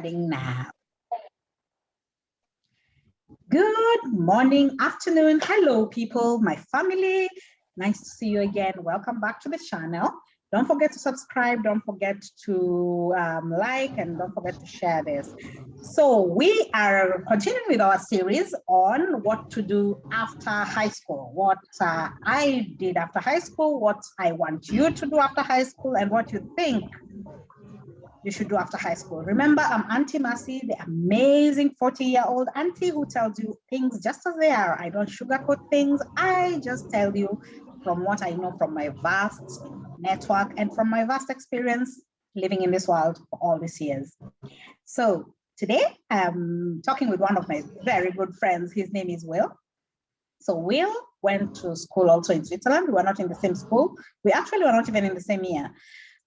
Now. Good morning, afternoon. Hello, people, my family. Nice to see you again. Welcome back to the channel. Don't forget to subscribe. Don't forget to like, and don't forget to share this. So we are continuing with our series on what to do after high school, what I did after high school, what I want you to do after high school, and what you think you should do after high school. Remember, I'm Auntie Mercy, the amazing 40-year-old auntie who tells you things just as they are. I don't sugarcoat things. I just tell you from what I know from my vast network and from my vast experience living in this world for all these years. So today I'm talking with one of my very good friends. His name is Will. So Will went to school also in Switzerland. We were not in the same school. We actually were not even in the same year.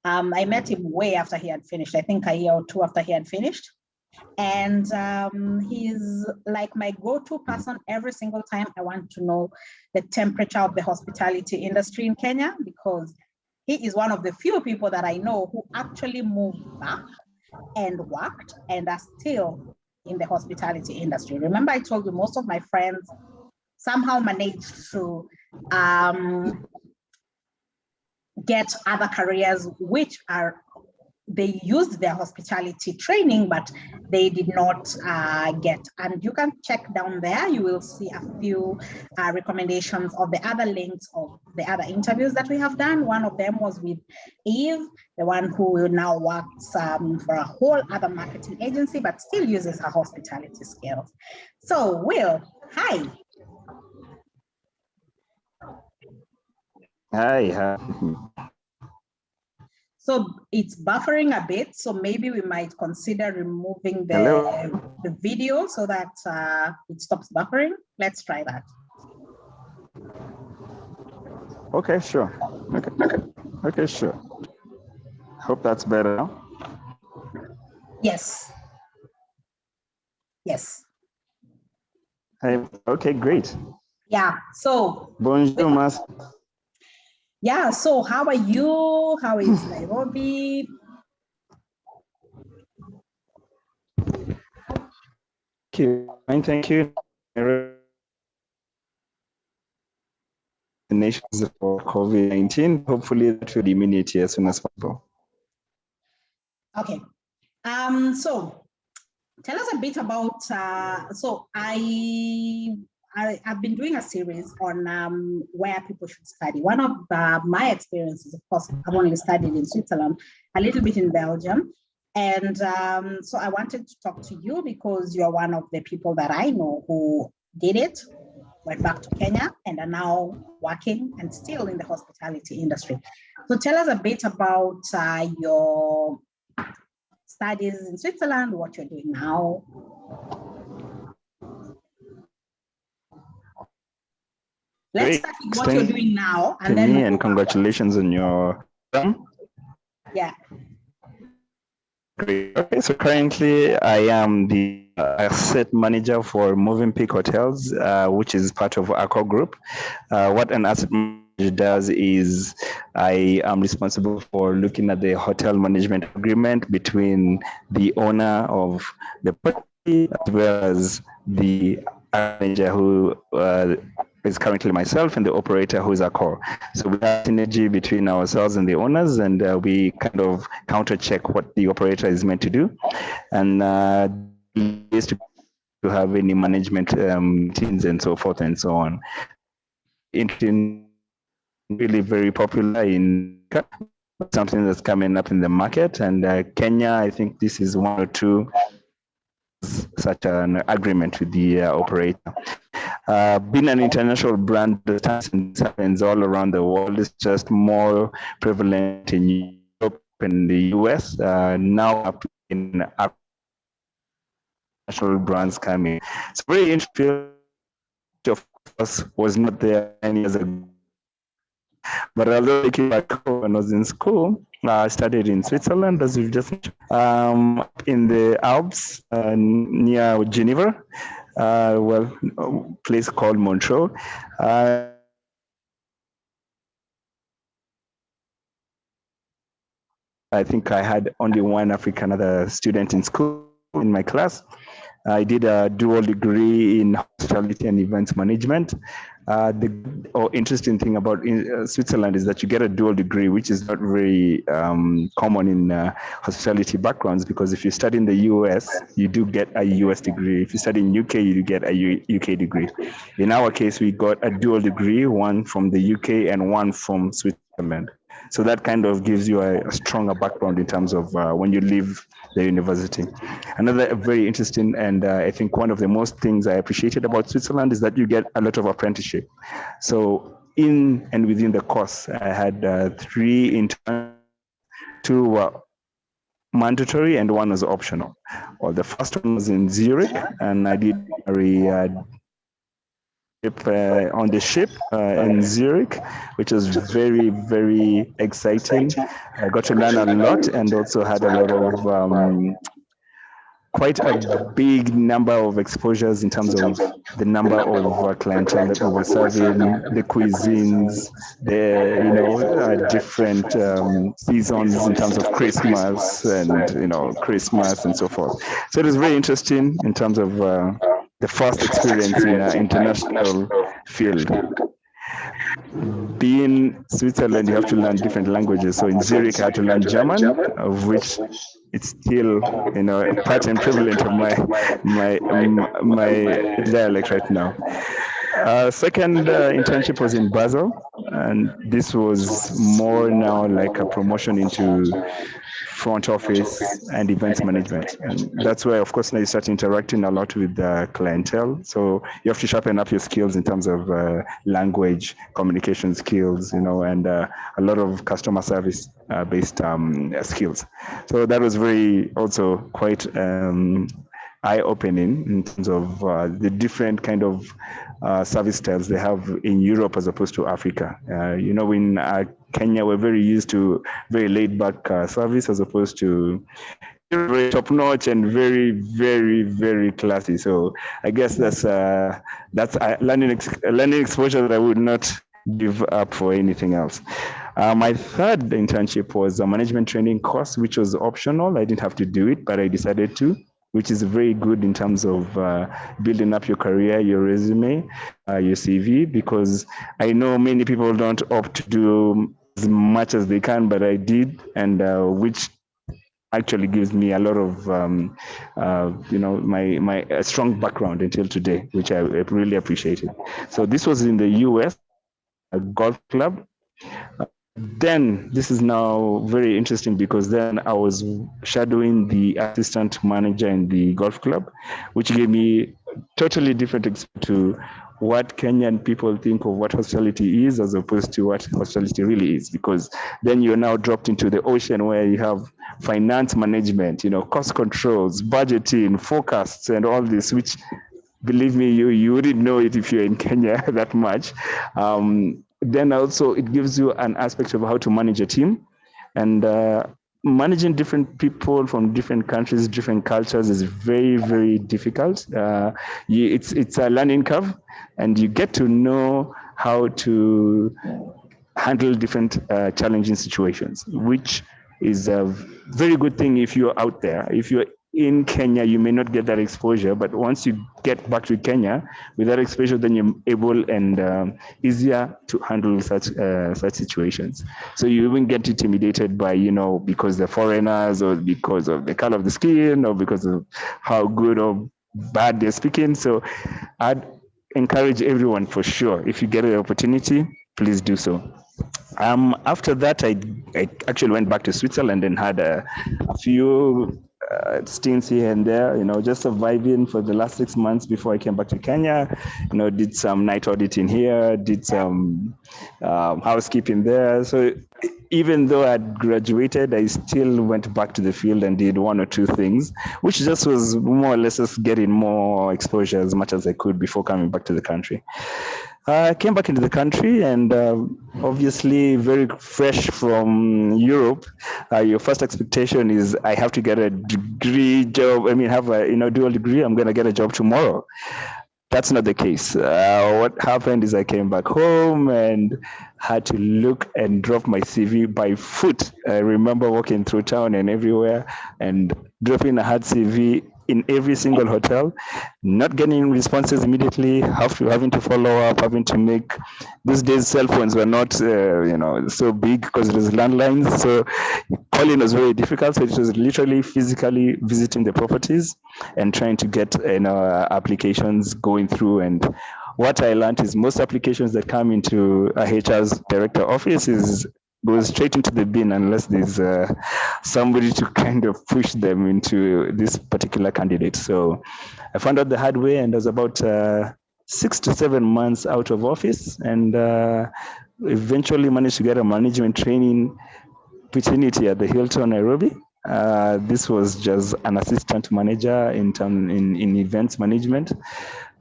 I met him way after he had finished, I think a year or two after he had finished. And he's like my go-to person every single time I want to know the temperature of the hospitality industry in Kenya, because he is one of the few people that I know who actually moved back and worked and are still in the hospitality industry. Remember, I told you most of my friends somehow managed to get other careers, which are, they used their hospitality training, but they did not get. And you can check down there, you will see a few recommendations of the other links of the other interviews that we have done. One of them was with Eve, the one who now works for a whole other marketing agency, but still uses her hospitality skills. So Will, hi. Hi. So it's buffering a bit, so maybe we might consider removing the video so that it stops buffering. Let's try that. Okay, sure. Okay, sure. Hope that's better now. Yes. Yes. Hey, okay, great. Yeah, so. Bonjour, Mas. Yeah, so how are you? How is Nairobi? Thank you. The nations for COVID-19. Hopefully that will immunity as soon as possible. Okay. So tell us a bit about, so I've been doing a series on where people should study. One of my experiences, of course, I've only studied in Switzerland, a little bit in Belgium. And so I wanted to talk to you because you're one of the people that I know who did it, went back to Kenya, and are now working and still in the hospitality industry. So tell us a bit about your studies in Switzerland, what you're doing now. Let's start with what you're doing now, and then and congratulations on your yeah. Great. Okay, so currently I am the asset manager for Movenpick Hotels, which is part of Accor Group. What an asset manager does is I am responsible for looking at the hotel management agreement between the owner of the property as well as the manager who is currently myself and the operator who is Accor. So we have synergy between ourselves and the owners, and we kind of counter check what the operator is meant to do, and is to have any management meetings and so forth and so on. Interesting, really very popular in something that's coming up in the market, and Kenya, I think this is one or two such an agreement with the operator. Being an international brand, the happens all around the world. It's just more prevalent in Europe and the US. Now in national brands coming. It's very interesting. Of course, was not there 10 years ago. But although I came back when I was in school, I studied in Switzerland, as we've just in the Alps near Geneva. Well, a place called Montreux. I think I had only one African other student in school. in my class. I did a dual degree in hospitality and events management. The interesting thing about Switzerland is that you get a dual degree, which is not very common in hospitality backgrounds, because if you study in the US, you do get a US degree. If you study in UK, you get a UK degree. In our case, we got a dual degree, one from the UK and one from Switzerland. So that kind of gives you a stronger background in terms of when you leave the university. Another very interesting, and I think one of the most things I appreciated about Switzerland is that you get a lot of apprenticeship. So in and within the course, I had 3 interns, 2 were mandatory and 1 was optional. Well, the first one was in Zurich, and I did on the ship in Zurich, which was very, very exciting. I got to learn a lot and also had a lot of quite a big number of exposures in terms of the number of clientele that we were serving, the cuisines, the different seasons in terms of Christmas and Christmas and so forth. So it was very interesting in terms of the first experience in an international field. Being Switzerland, you have to learn different languages. So in Zurich, I had to learn German, of which it's still, part and prevalent of my dialect right now. Second internship was in Basel, and this was more now like a promotion into front office and events management. And that's where, of course, now you start interacting a lot with the clientele. So you have to sharpen up your skills in terms of language, communication skills, and a lot of customer service based skills. So that was very also quite eye-opening in terms of the different kind of service styles they have in Europe as opposed to Africa. In Kenya, we're very used to very laid-back service as opposed to very top-notch and very, very, very classy. So I guess that's a learning exposure that I would not give up for anything else. My third internship was a management training course, which was optional. I didn't have to do it, but I decided to, which is very good in terms of building up your career, your resume, your CV, because I know many people don't opt to do as much as they can, but I did, and which actually gives me a lot of, my strong background until today, which I really appreciated. So this was in the US, a golf club. Then this is now very interesting because then I was shadowing the assistant manager in the golf club, which gave me totally different experience to what Kenyan people think of what hospitality is as opposed to what hospitality really is, because then you're now dropped into the ocean where you have finance management, cost controls, budgeting, forecasts, and all this, which, believe me, you wouldn't know it if you're in Kenya that much. Then also it gives you an aspect of how to manage a team, and managing different people from different countries, different cultures is very, very difficult. It's a learning curve, and you get to know how to handle different challenging situations, which is a very good thing if you're out there. If you're in Kenya, you may not get that exposure, but once you get back to Kenya with that exposure, then you're able and easier to handle such situations. So you won't get intimidated by, because they're foreigners or because of the color of the skin or because of how good or bad they're speaking. So I'd encourage everyone for sure, if you get the opportunity, please do so. After that, I actually went back to Switzerland and had a few stints here and there, just surviving for the last 6 months before I came back to Kenya. Did some night auditing here, did some housekeeping there. So even though I'd graduated, I still went back to the field and did 1 or 2 things, which just was more or less just getting more exposure as much as I could before coming back to the country. I came back into the country and obviously very fresh from Europe. Your first expectation is I have to get a degree job. Have a dual degree. I'm going to get a job tomorrow. That's not the case. What happened is I came back home and had to look and drop my CV by foot. I remember walking through town and everywhere and dropping a hard CV in every single hotel, not getting responses immediately, having to follow up, having to make. These days, cell phones were not, so big because it was landlines. So calling was very difficult. So it was literally physically visiting the properties and trying to get applications going through. And what I learned is most applications that come into a HR's director office goes straight into the bin unless there's somebody to kind of push them into this particular candidate. So I found out the hard way, and I was about 6 to 7 months out of office, and eventually managed to get a management training opportunity at the Hilton Nairobi. This was just an assistant manager in events management.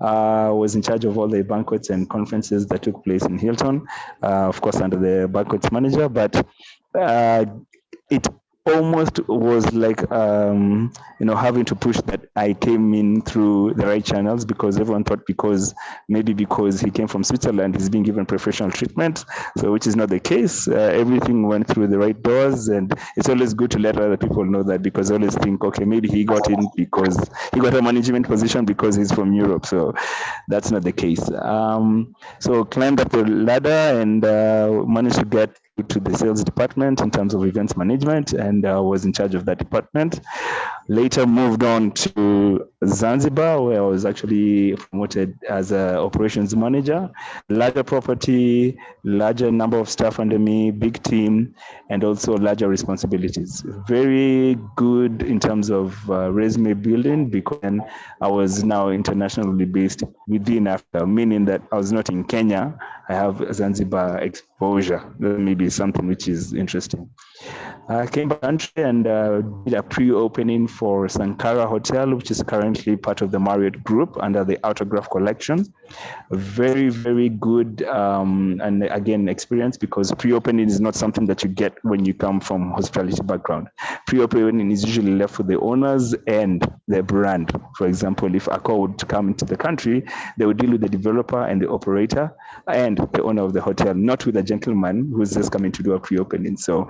Was in charge of all the banquets and conferences that took place in Hilton, of course under the banquets manager, but it almost was like having to push that I came in through the right channels, because everyone thought because he came from Switzerland he's being given professional treatment, so which is not the case. Everything went through the right doors, and it's always good to let other people know that, because I always think, okay, maybe he got in because he got a management position because he's from Europe. So that's not the case. So climbed up the ladder and managed to get to the sales department in terms of events management, and was in charge of that department. Later moved on to Zanzibar, where I was actually promoted as an operations manager. Larger property, larger number of staff under me, big team, and also larger responsibilities. Very good in terms of resume building, because I was now internationally based within Africa, meaning that I was not in Kenya. I have Zanzibar exposure. That may be something which is interesting. I came back to the country and did a pre-opening for Sankara Hotel, which is currently part of the Marriott Group under the Autograph Collection. Very, very good and again experience, because pre-opening is not something that you get when you come from hospitality background. Pre-opening is usually left for the owners and the brand. For example, if Accor would come into the country, they would deal with the developer and the operator and the owner of the hotel, not with a gentleman who's just coming to do a pre-opening. So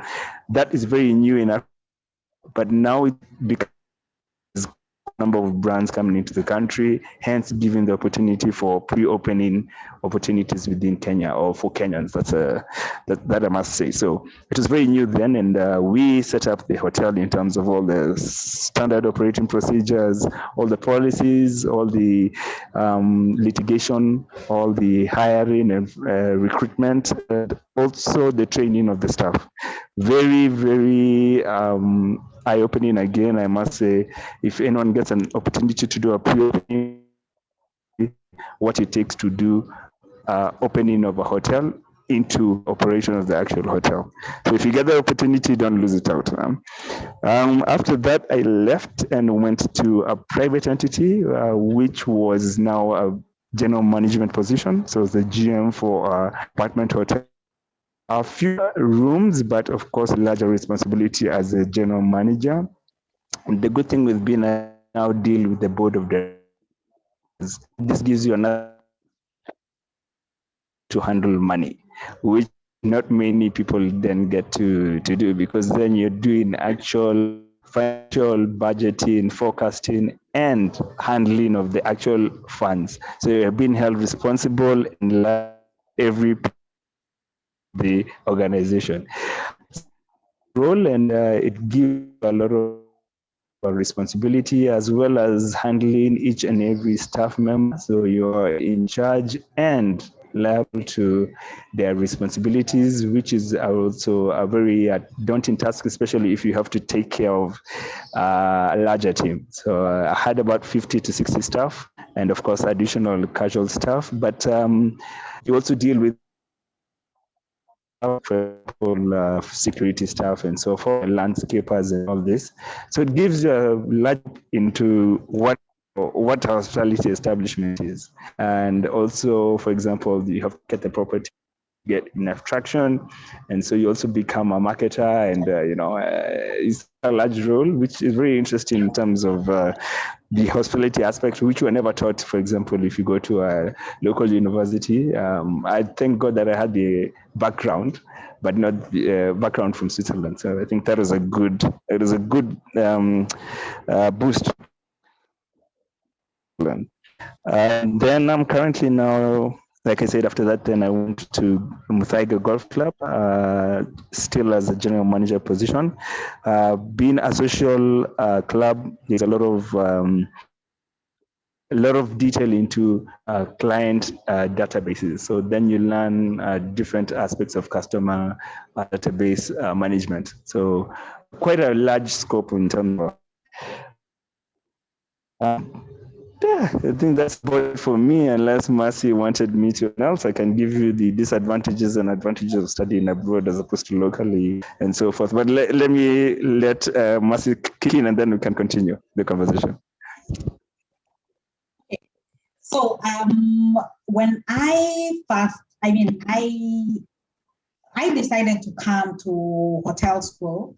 that is very new enough, but now it becomes number of brands coming into the country, hence giving the opportunity for pre-opening opportunities within Kenya, or for Kenyans. That I must say. So it was very new then, and we set up the hotel in terms of all the standard operating procedures, all the policies, all the litigation, all the hiring and recruitment, and also the training of the staff. Very, very eye-opening again, I must say. If anyone gets an opportunity to do a pre-opening, what it takes to do opening of a hotel into operation of the actual hotel. So if you get the opportunity, don't lose it out. After that, I left and went to a private entity, which was now a general management position. So it's the GM for apartment hotel. A few rooms, but of course, larger responsibility as a general manager. And the good thing with being now deal with the board of directors, this gives you another to handle money, which not many people then get to do, because then you're doing actual financial budgeting, forecasting, and handling of the actual funds. So you're being held responsible in every the organization role, and it gives a lot of responsibility, as well as handling each and every staff member. So you're in charge and liable to their responsibilities, which is also a very daunting task, especially if you have to take care of a larger team. So I had about 50 to 60 staff, and of course additional casual staff, but you also deal with security staff and so forth, landscapers and all this. So it gives you a lot into what our hospitality establishment is. And also, for example, you have to get the property, get enough traction, and so you also become a marketer, and it's a large role, which is very interesting in terms of the hospitality aspect, which were never taught. For example, if you go to a local university, I thank God that I had the background, but not the background from Switzerland. So I think that was a good boost Then I'm currently now, like I said, after that, then I went to Muthaiga Golf Club, still as a general manager position. Being a social club, there's a lot of detail into client databases. So then you learn different aspects of customer database management. So quite a large scope in terms of. Yeah, I think that's about it for me. Unless Mercy wanted me to else, I can give you the disadvantages and advantages of studying abroad as opposed to locally and so forth. But let me let Mercy kick in, and then we can continue the conversation. So when I decided to come to hotel school,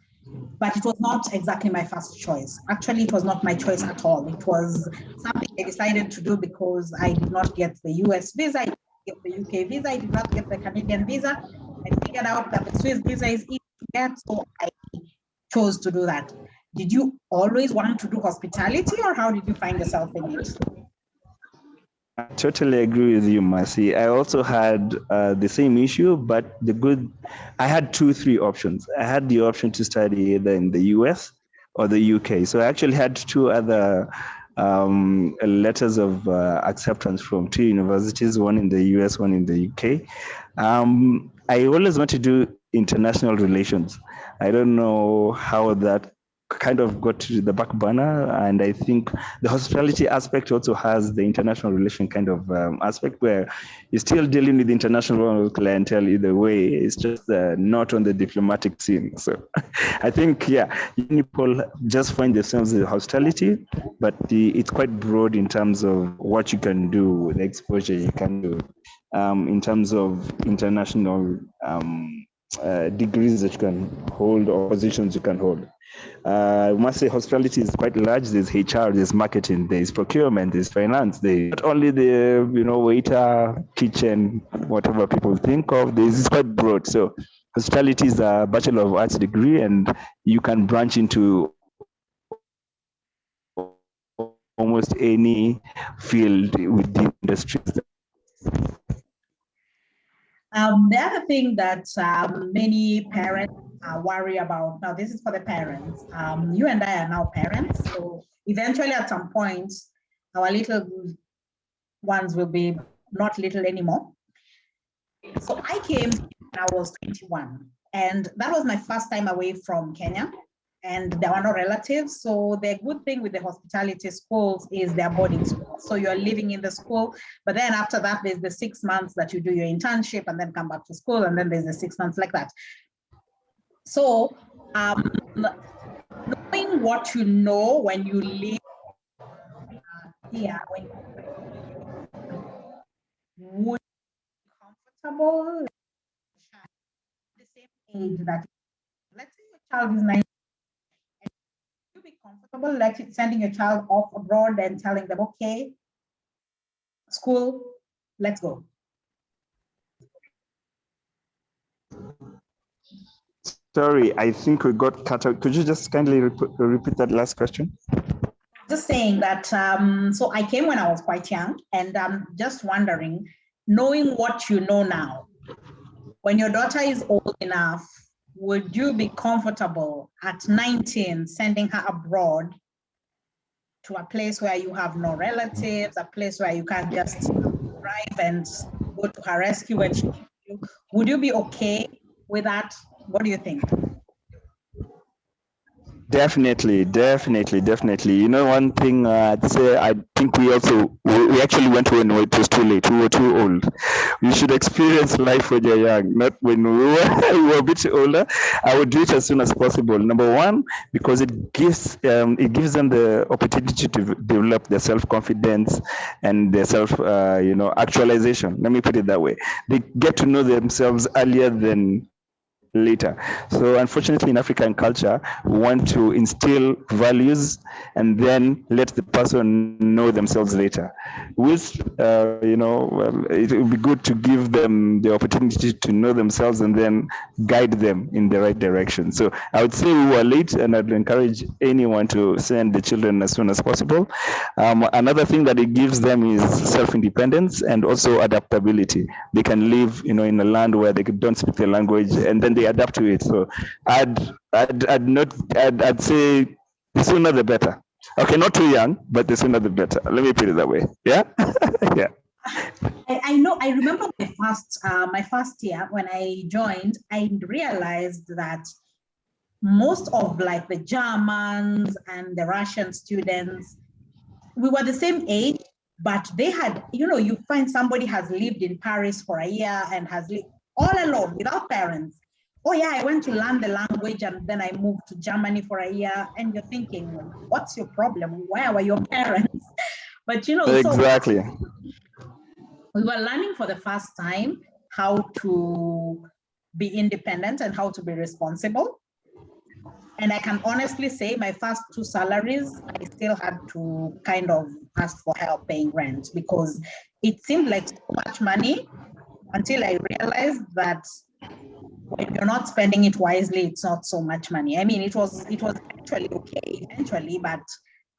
but it was not exactly my first choice. Actually, it was not my choice at all. It was something I decided to do because I did not get the US visa, I did not get the UK visa, I did not get the Canadian visa. I figured out that the Swiss visa is easy to get, so I chose to do that. Did you always want to do hospitality, or how did you find yourself in it? I totally agree with you, Mercy. I also had the same issue, but I had 3 options. I had the option to study either in the US or the UK. So I actually had 2 other letters of acceptance from 2 universities, one in the US, one in the UK. I always want to do international relations. I don't know how that kind of got to the back burner, and I think the hospitality aspect also has the international relation kind of aspect where you're still dealing with international clientele either way. It's just not on the diplomatic scene. So I think, yeah, people just find themselves in hospitality, but it's quite broad in terms of what you can do, the exposure you can do in terms of international degrees that you can hold or positions you can hold. I must say hospitality is quite large. There's HR, there's marketing, there's procurement, there's finance. There's not only the waiter, kitchen, whatever people think of. It's quite broad. So hospitality is a Bachelor of Arts degree, and you can branch into almost any field within industries. The other thing that many parents worry about, now this is for the parents, you and I are now parents, so eventually at some point, our little ones will be not little anymore. So I came when I was 21, and that was my first time away from Kenya, and there were no relatives. So the good thing with the hospitality schools is they're boarding schools. So you're living in the school, but then after that, there's the 6 months that you do your internship and then come back to school, and then there's the 6 months like that. So knowing what you know when you live here, would you be comfortable the same age that, let's say your child is 9, you be comfortable like sending your child off abroad and telling them, okay, school, let's go? Sorry, I think we got cut out. Could you just kindly repeat that last question? Just saying that, so I came when I was quite young, and I'm just wondering, knowing what you know now, when your daughter is old enough, would you be comfortable at 19 sending her abroad to a place where you have no relatives, a place where you can just drive and go to her rescue when she needs you? Would you be okay with that? What do you think? Definitely. You know, one thing I'd say, I think we actually went when it was too late. We were too old. You should experience life when you're young, not when we were a bit older. I would do it as soon as possible. Number one, because it gives them the opportunity to develop their self-confidence and their actualization. Let me put it that way. They get to know themselves earlier than later. So unfortunately, in African culture, we want to instill values and then let the person know themselves later. Which, well, it would be good to give them the opportunity to know themselves and then guide them in the right direction. So I would say we were late, and I'd encourage anyone to send the children as soon as possible. Another thing that it gives them is self-independence and also adaptability. They can live, in a land where they don't speak the language, and then they adapt to it. So I'd say the sooner the better. Okay, not too young, but the sooner the better. Let me put it that way. Yeah. Yeah. I know. I remember my first year when I joined. I realized that most of like the Germans and the Russian students, we were the same age, but they had, you find somebody has lived in Paris for a year and has lived all alone without parents. Oh yeah, I went to learn the language and then I moved to Germany for a year. And you're thinking, what's your problem? Where were your parents? But exactly. So we were learning for the first time how to be independent and how to be responsible. And I can honestly say my first 2 salaries, I still had to kind of ask for help paying rent because it seemed like so much money until I realized that when you're not spending it wisely, it's not so much money. I mean, it was actually okay eventually, but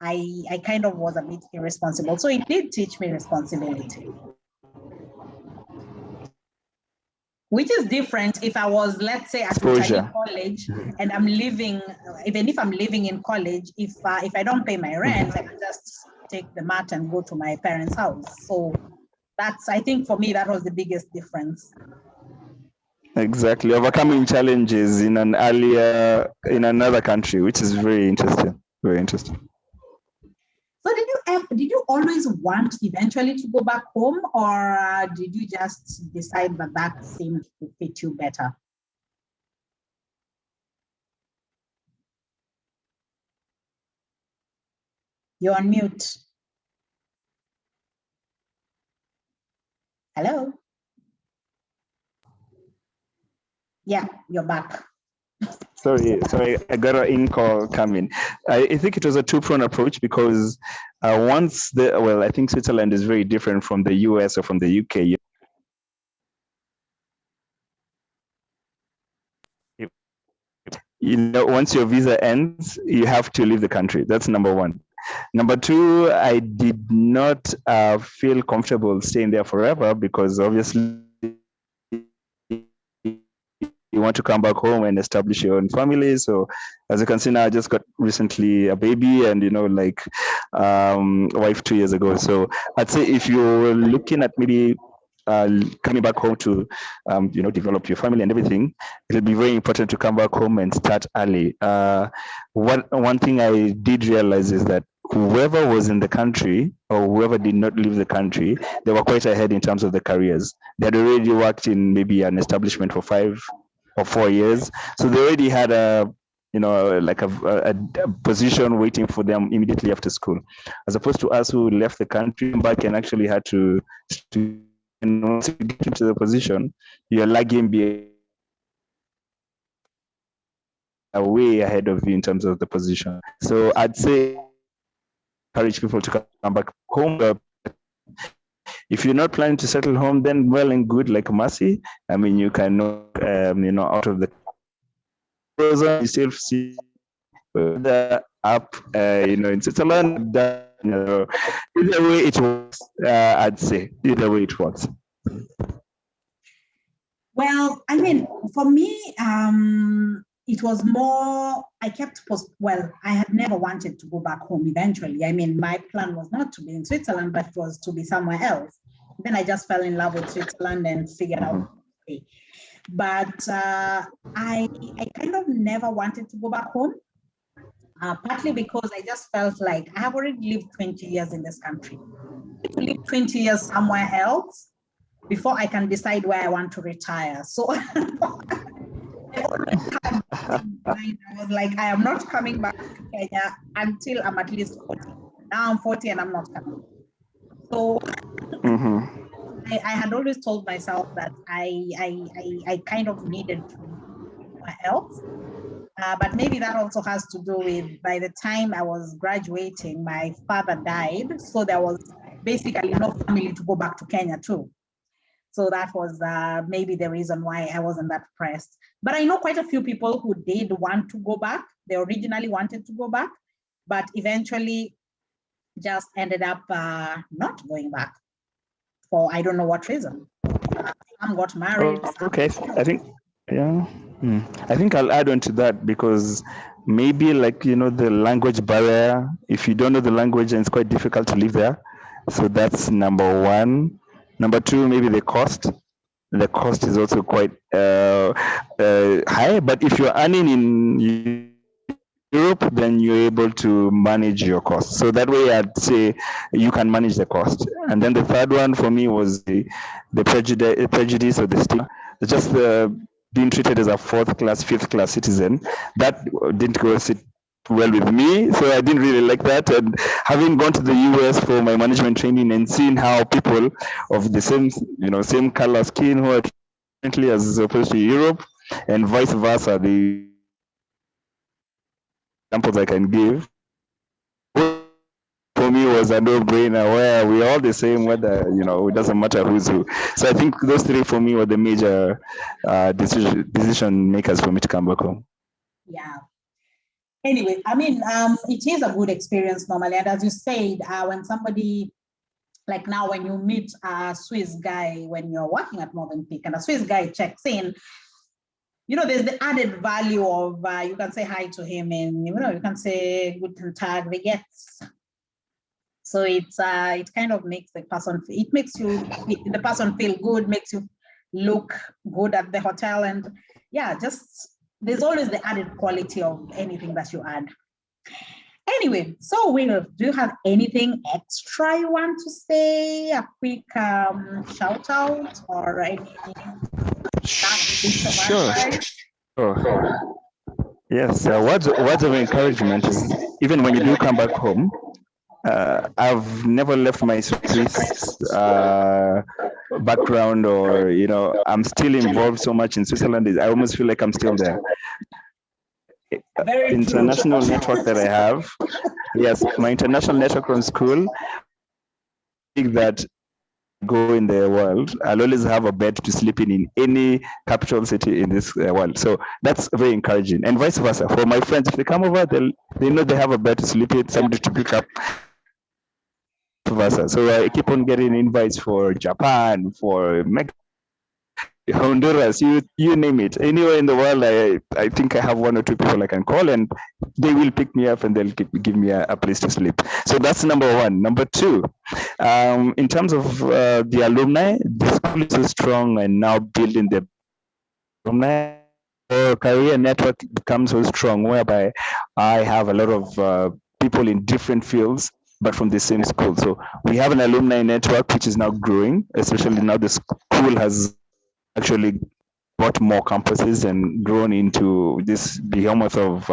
I kind of was a bit irresponsible. So it did teach me responsibility. Which is different if I was, let's say, at college and I'm living, even if I'm living in college, if I don't pay my rent, I can just take the mat and go to my parents' house. So I think for me, that was the biggest difference. Exactly, overcoming challenges in another country, which is very interesting. Very interesting. So did you always want eventually to go back home, or did you just decide that seemed to fit you better? You're on mute. Hello? Yeah, you're back. Sorry, I got an in-call coming. I think it was a two-pronged approach because I think Switzerland is very different from the US or from the UK. Once your visa ends, you have to leave the country. That's number one. Number two, I did not feel comfortable staying there forever because obviously you want to come back home and establish your own family. So as you can see now, I just got recently a baby and, a wife 2 years ago. So I'd say if you're looking at maybe coming back home to, develop your family and everything, it'll be very important to come back home and start early. One thing I did realize is that whoever was in the country or whoever did not leave the country, they were quite ahead in terms of the careers. They had already worked in maybe an establishment for 5 or 4 years. So they already had a position waiting for them immediately after school, as opposed to us who left the country back and actually had to once you get into the position, you're lagging way ahead of you in terms of the position. So I'd say encourage people to come back home. If you're not planning to settle home, then well and good, like Mercy. I mean, you can, out of the frozen, you still see the app, in Switzerland. Either way it works, I'd say. Either way it works. Well, I mean, for me, it was more, I had never wanted to go back home eventually. I mean, my plan was not to be in Switzerland, but it was to be somewhere else. Then I just fell in love with Switzerland and figured out. But I kind of never wanted to go back home, partly because I just felt like I have already lived 20 years in this country. To live 20 years somewhere else before I can decide where I want to retire. So I was like, I am not coming back to Kenya until I'm at least 40. Now I'm 40 and I'm not coming. So I had always told myself that I kind of needed to somewhere else. But maybe that also has to do with, by the time I was graduating, my father died. So there was basically no family to go back to Kenya too. So that was maybe the reason why I wasn't that pressed. But I know quite a few people who did want to go back. They originally wanted to go back, but eventually just ended up not going back for I don't know what reason. Some got married. Okay, I think, yeah. I think I'll add on to that because maybe like, the language barrier, if you don't know the language and it's quite difficult to live there. So that's number one. Number two, maybe the cost. The cost is also quite high, but if you're earning in Europe, then you're able to manage your costs. So that way I'd say you can manage the cost. And then the third one for me was the prejudice or the stigma. Just being treated as a fourth class, fifth class citizen. That didn't go sit well with me, so I didn't really like that. And having gone to the US for my management training and seeing how people of the same color skin who are differently as opposed to Europe and vice versa, the examples I can give for me was a no-brainer where we're all the same, whether, it doesn't matter who's who. So I think those three for me were the major decision makers for me to come back home. Yeah. Anyway, I mean, it is a good experience normally. And as you said, when somebody, like now when you meet a Swiss guy, when you're working at Movenpick and a Swiss guy checks in, there's the added value of, you can say hi to him and, you can say guten Tag, wie geht's? So it kind of makes the person feel good, makes you look good at the hotel. And yeah, there's always the added quality of anything that you add. Anyway, so Will, do you have anything extra you want to say? A quick shout out or anything? Sure. Yes, words of encouragement is, even when you do come back home, I've never left my Swiss background, or I'm still involved so much in Switzerland. I almost feel like I'm still there. International network that I have, yes, my international network from school, that go in the world, I'll always have a bed to sleep in any capital city in this world. So that's very encouraging, and vice versa for my friends. If they come over, they know they have a bed to sleep in, somebody to pick up. Versa. So I keep on getting invites for Japan, for Mexico, Honduras, you name it. Anywhere in the world, I think I have one or two people I can call, and they will pick me up and they'll give me a place to sleep. So that's number one. Number two, in terms of the alumni, the school is so strong and now building the alumni. Our career network becomes so strong, whereby I have a lot of people in different fields, but from the same school. So we have an alumni network which is now growing, especially now the school has actually got more campuses and grown into this behemoth of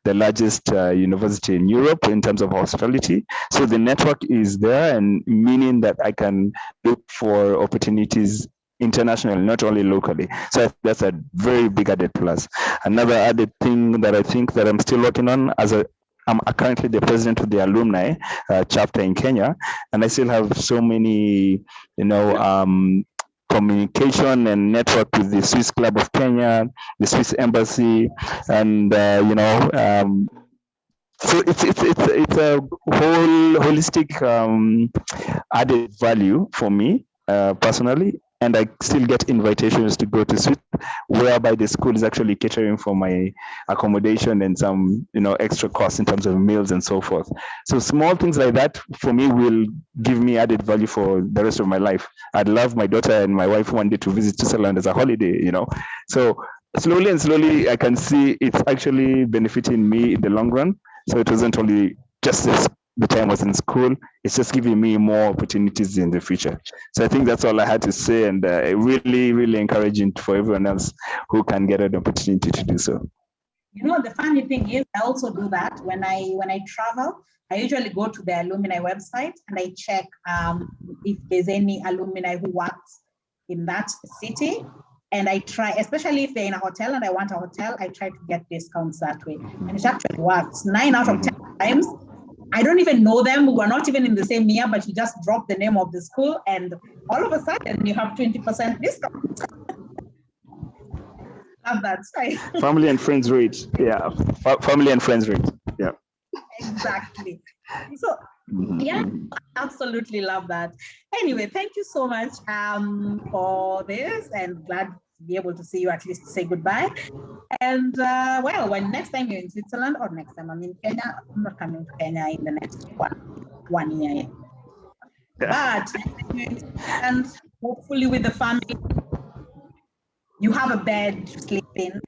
the largest university in Europe in terms of hospitality. So the network is there, and meaning that I can look for opportunities internationally, not only locally. So that's a very big added plus. Another added thing that I think that I'm still working on, I'm currently the president of the alumni chapter in Kenya, and I still have so many, communication and network with the Swiss Club of Kenya, the Swiss Embassy, and so it's a whole holistic added value for me personally. And I still get invitations to go to Switzerland, whereby the school is actually catering for my accommodation and some, extra costs in terms of meals and so forth. So small things like that for me will give me added value for the rest of my life. I'd love my daughter and my wife one day to visit Switzerland as a holiday, So slowly I can see it's actually benefiting me in the long run. So it wasn't only just the time I was in school, it's just giving me more opportunities in the future. So I think that's all I had to say, and really, really encouraging for everyone else who can get an opportunity to do so. The funny thing is, I also do that when I travel. I usually go to the alumni website and I check if there's any alumni who works in that city. And I try, especially if they're in a hotel and I want a hotel, I try to get discounts that way. And it actually works. 9 out of 10 times, I don't even know them. We're not even in the same year, but you just drop the name of the school and all of a sudden you have 20% discount. Love that. Sorry. Family and friends rate. Yeah. Family and friends rate. Yeah. Exactly. So yeah, absolutely love that. Anyway, thank you so much for this, and glad to be able to see you, at least say goodbye. And well, when next time you're in Switzerland or next time I'm in Kenya, I'm not coming to Kenya in the next one year. But and hopefully with the family, you have a bed to sleep in.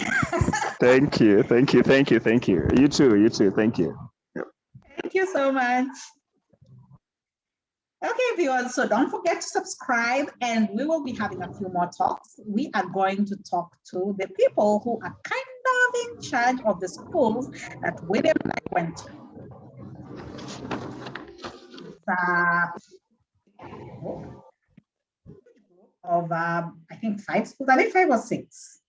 Thank you. You too. Thank you. Thank you so much. Okay, viewers, so don't forget to subscribe, and we will be having a few more talks. We are going to talk to the people who are kind of in charge of the schools that William and I went to. Of I think 5 schools, I think 5 or 6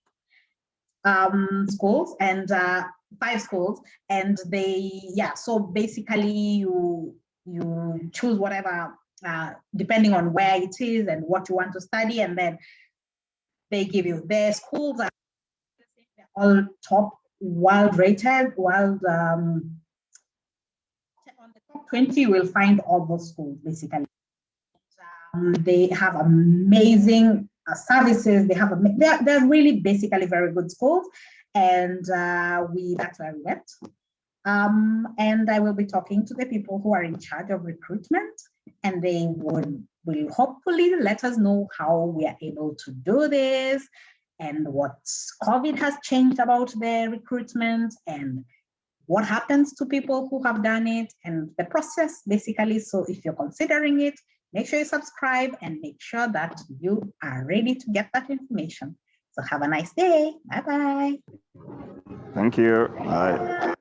schools, and 5 schools, and so basically you choose whatever depending on where it is and what you want to study, and then they give you their schools are all top world rated, on the top 20 you will find all those schools basically. They have amazing services. They're really basically very good schools, and that's where we went. And I will be talking to the people who are in charge of recruitment, and they will hopefully let us know how we are able to do this, and what COVID has changed about the recruitment, and what happens to people who have done it, and the process basically. So if you're considering it, make sure you subscribe and make sure that you are ready to get that information. So have a nice day. Bye-bye. Thank you. Bye.